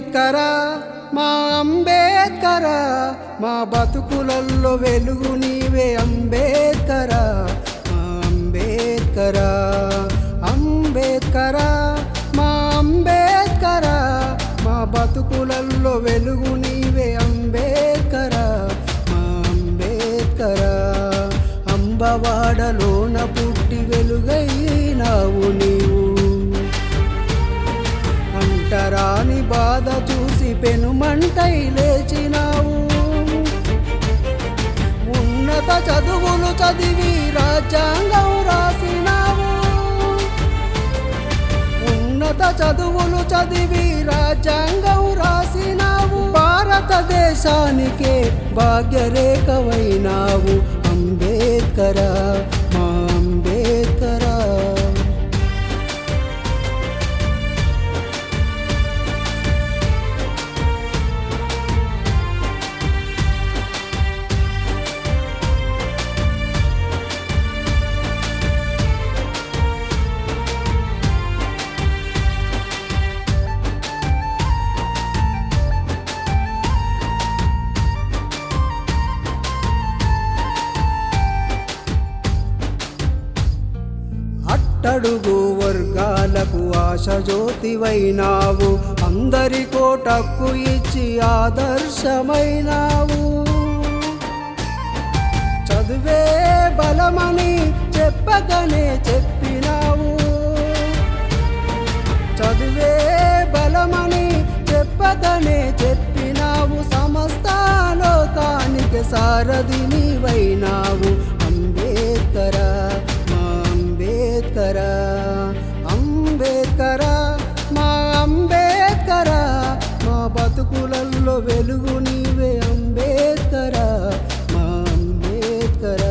అంబేద్కర మా అంబేద్కర మా బతుకులల్లో వెలుగు నీవే అంబేద్కర మా అంబేద్కర అంబేద్కర మా అంబేద్కర మా బతుకులల్లో వెలుగు నీవే అంబేద్కర మా అంబేద్కర అంబవాడలోన పుట్టి వెలుగైనావు నీవు అంటరాని బాధ చూసి పెనుమంటై లేచినావు ఉన్నత చదువులు చదివి రాజ్యాంగం రాసినావు ఉన్నత చదువులు చదివి రాజ్యాంగం రాసినావు భారతదేశానికే భాగ్యరేఖవైనావు అంబేద్కర మా అంబేద్కర అట్టడుగు వర్గాలకు ఆశజ్యోతివైనావు అందరి కోటకు ఇచ్చి ఆదర్శమైనావు చదువే బలమని చెప్పకనే చెప్పినావు చదువే బలమని చెప్పకనే చెప్పినావు సమస్త లోకానికి సారథి నీవైనావు అంబేద్కర అంబేద్కర అంబేద్కర మా అంబేద్కర మా బతుకులల్లో వెలుగు నీవే అంబేద్కర మా అంబేద్కర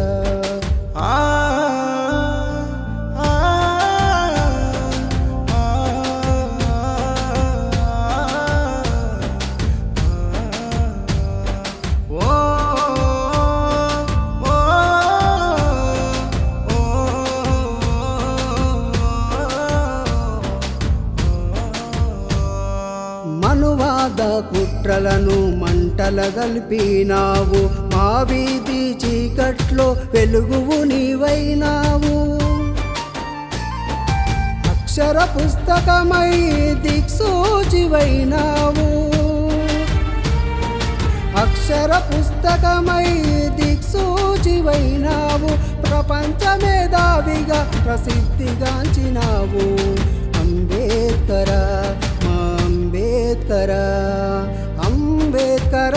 మనువాద కుట్రలను మంటల గల్పినావు మా వీధి చీకట్లో వెలుగువు నీవైనావు అక్షర పుస్తకమై దిక్సూచివైనావు అక్షర పుస్తకమై దిక్సూచివైనావు ప్రపంచ మేధావిగా ప్రసిద్ధిగాంచినావు అంబేద్కర అంబేద్కర అంబేద్కర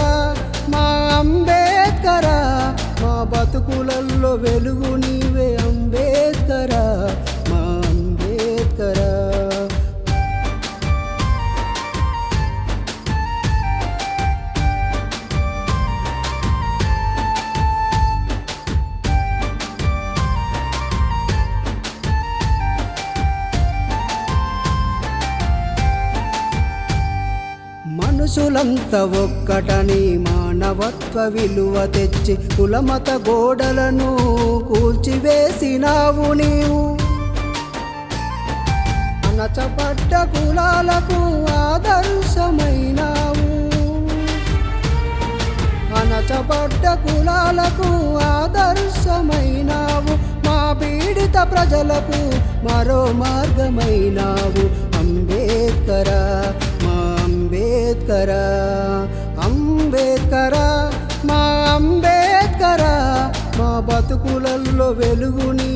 మా అంబేద్కర మా బతుకులల్లో వెలుగు నీవే అంబేద్కర మా అంబేద్కర మనుషులంతా ఒక్కటని మానవత్వ విలువ తెచ్చి కులమత గోడలను కూల్చివేసినావు నీవు అణచబడ్డ కులాలకు ఆదర్శమైనావు అణచబడ్డ కులాలకు ఆదర్శమైనావు మా పీడిత ప్రజలకు మరో మార్గమైనావు అంబేద్కర అంబేద్కర అంబేద్కర మా అంబేద్కర మా బతుకులల్లో వెలుగు నీ